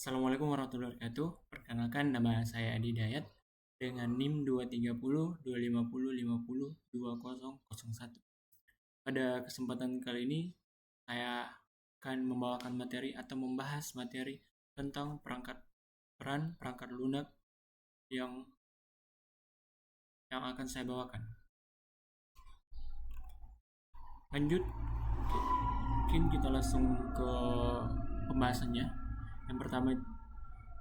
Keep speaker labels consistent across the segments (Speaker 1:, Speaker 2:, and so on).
Speaker 1: Assalamualaikum warahmatullahi wabarakatuh. Perkenalkan, nama saya Adi Dayat dengan NIM 230 250 50 2001. Pada kesempatan kali ini saya akan membawakan materi atau membahas materi tentang perangkat lunak yang akan saya bawakan. Lanjut, mungkin kita langsung ke pembahasannya. Yang pertama,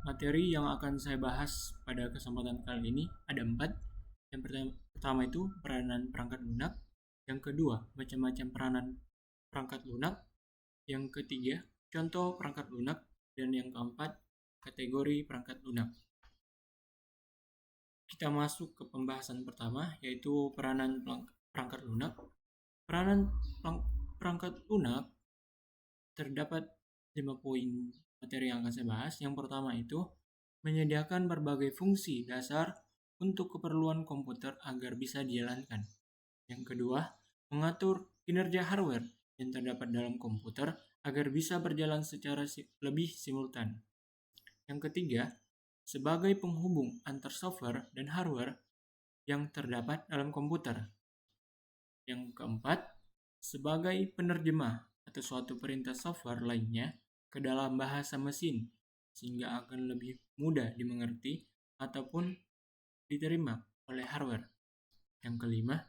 Speaker 1: materi yang akan saya bahas pada kesempatan kali ini ada 4. Yang pertama itu peranan perangkat lunak. Yang kedua, macam-macam peranan perangkat lunak. Yang ketiga, contoh perangkat lunak. Dan yang keempat, kategori perangkat lunak. Kita masuk ke pembahasan pertama, yaitu peranan perangkat lunak. Peranan perangkat lunak terdapat 5 poin materi yang akan saya bahas. Yang pertama itu menyediakan berbagai fungsi dasar untuk keperluan komputer agar bisa dijalankan. Yang kedua, mengatur kinerja hardware yang terdapat dalam komputer agar bisa berjalan secara lebih simultan. Yang ketiga, sebagai penghubung antar software dan hardware yang terdapat dalam komputer. Yang keempat, sebagai penerjemah atau suatu perintah software lainnya ke dalam bahasa mesin, sehingga akan lebih mudah dimengerti ataupun diterima oleh hardware. Yang kelima,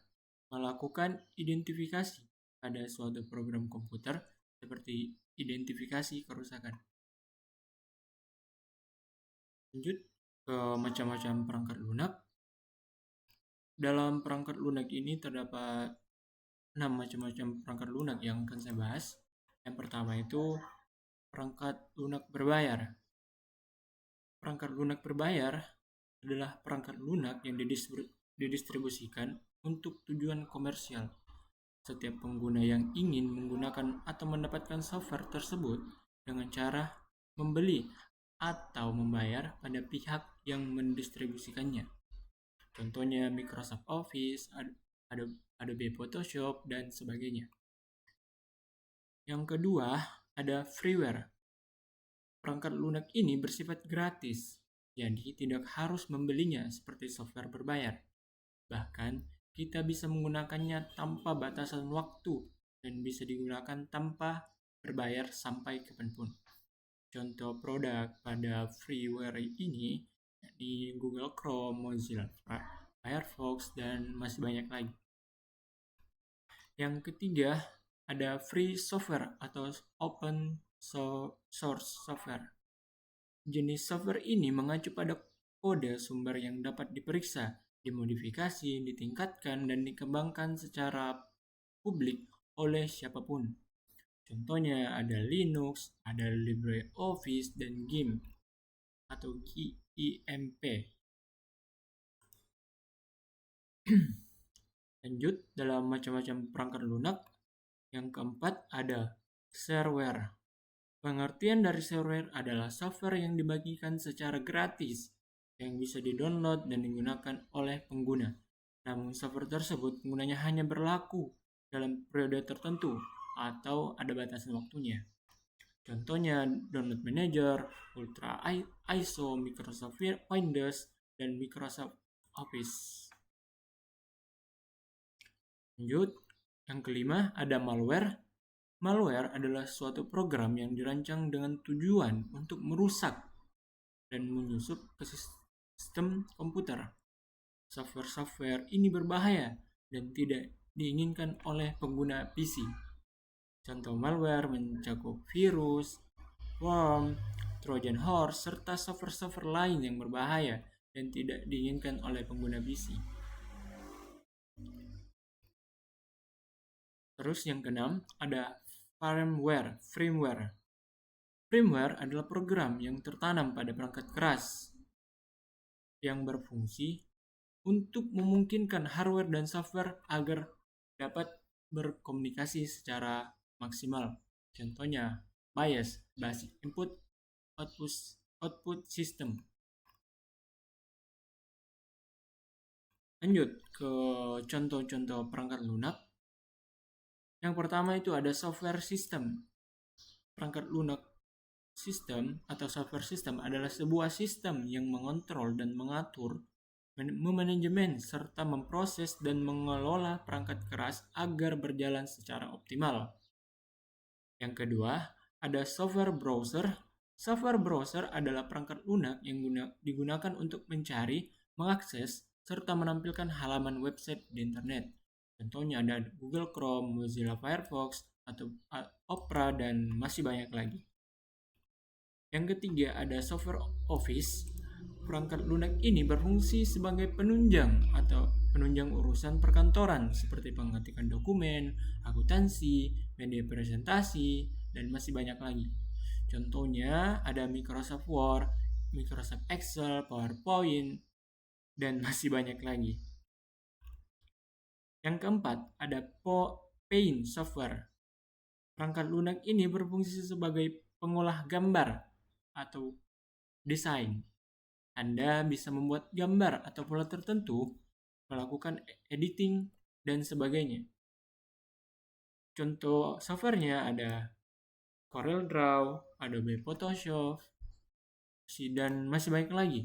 Speaker 1: melakukan identifikasi pada suatu program komputer seperti identifikasi kerusakan. Lanjut ke macam-macam perangkat lunak. Dalam perangkat lunak ini terdapat 6 macam-macam perangkat lunak yang akan saya bahas. Yang pertama itu perangkat lunak berbayar. Perangkat lunak berbayar adalah perangkat lunak yang didistribusikan untuk tujuan komersial. Setiap pengguna yang ingin menggunakan atau mendapatkan software tersebut dengan cara membeli atau membayar pada pihak yang mendistribusikannya. Contohnya Microsoft Office, Adobe Photoshop, dan sebagainya. Yang kedua, ada freeware. Perangkat lunak ini bersifat gratis, jadi tidak harus membelinya seperti software berbayar. Bahkan, kita bisa menggunakannya tanpa batasan waktu dan bisa digunakan tanpa berbayar sampai kapanpun. Contoh produk pada freeware ini di Google Chrome, Mozilla Firefox, dan masih banyak lagi. Yang ketiga, ada free software atau open source software. Jenis software ini mengacu pada kode sumber yang dapat diperiksa, dimodifikasi, ditingkatkan, dan dikembangkan secara publik oleh siapapun. Contohnya ada Linux, ada LibreOffice, dan GIMP atau GIMP. Lanjut, dalam macam-macam perangkat lunak, yang keempat ada shareware. Pengertian dari shareware adalah software yang dibagikan secara gratis yang bisa di-download dan digunakan oleh pengguna. Namun software tersebut penggunanya hanya berlaku dalam periode tertentu atau ada batasan waktunya. Contohnya Download Manager, Ultra ISO, Microsoft Windows, dan Microsoft Office. Lanjut, yang kelima ada malware. Malware adalah suatu program yang dirancang dengan tujuan untuk merusak dan menyusup ke sistem komputer. Software-software ini berbahaya dan tidak diinginkan oleh pengguna PC. Contoh malware mencakup virus, worm, Trojan horse, serta software-software lain yang berbahaya dan tidak diinginkan oleh pengguna PC. Terus yang keenam ada firmware. Firmware adalah program yang tertanam pada perangkat keras yang berfungsi untuk memungkinkan hardware dan software agar dapat berkomunikasi secara maksimal. Contohnya BIOS, Basic Input Output System. Lanjut ke contoh-contoh perangkat lunak. Yang pertama itu ada software system. Perangkat lunak Sistem atau software system adalah sebuah sistem yang mengontrol dan mengatur, memanajemen, serta memproses dan mengelola perangkat keras agar berjalan secara optimal. Yang kedua, ada software browser. Software browser adalah perangkat lunak yang digunakan untuk mencari, mengakses, serta menampilkan halaman website di internet. Contohnya ada Google Chrome, Mozilla Firefox, atau Opera, dan masih banyak lagi. Yang ketiga ada software Office. Perangkat lunak ini berfungsi sebagai penunjang atau penunjang urusan perkantoran seperti pengetikan dokumen, akuntansi, media presentasi, dan masih banyak lagi. Contohnya ada Microsoft Word, Microsoft Excel, PowerPoint, dan masih banyak lagi. Yang keempat ada Paint software. Perangkat lunak ini berfungsi sebagai pengolah gambar atau desain. Anda bisa membuat gambar atau pola tertentu, melakukan editing, dan sebagainya. Contoh softwarenya ada CorelDRAW, Adobe Photoshop, dan masih banyak lagi.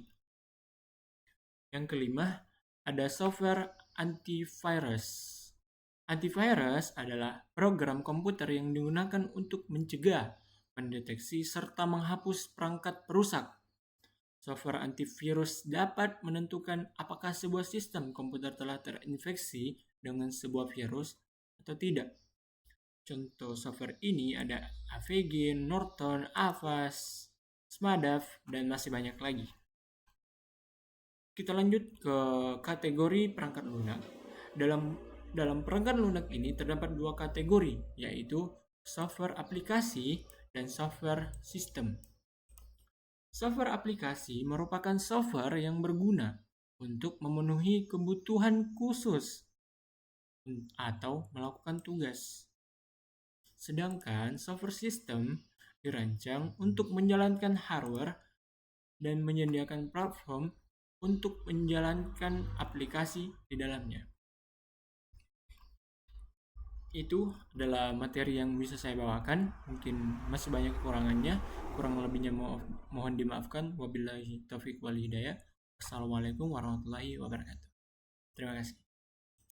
Speaker 1: Yang kelima, ada software antivirus. Antivirus adalah program komputer yang digunakan untuk mencegah, mendeteksi, serta menghapus perangkat perusak. Software antivirus dapat menentukan apakah sebuah sistem komputer telah terinfeksi dengan sebuah virus atau tidak. Contoh software ini ada AVG, Norton, Avast, Smadaf, dan masih banyak lagi. Kita lanjut ke kategori perangkat lunak. Dalam perangkat lunak ini terdapat dua kategori, yaitu software aplikasi dan software sistem. Software aplikasi merupakan software yang berguna untuk memenuhi kebutuhan khusus atau melakukan tugas. Sedangkan software system dirancang untuk menjalankan hardware dan menyediakan platform untuk menjalankan aplikasi di dalamnya. Itu adalah materi yang bisa saya bawakan. Mungkin masih banyak kekurangannya. Kurang lebihnya mohon dimaafkan. Wabillahi taufiq wal hidayah. Assalamualaikum warahmatullahi wabarakatuh. Terima kasih.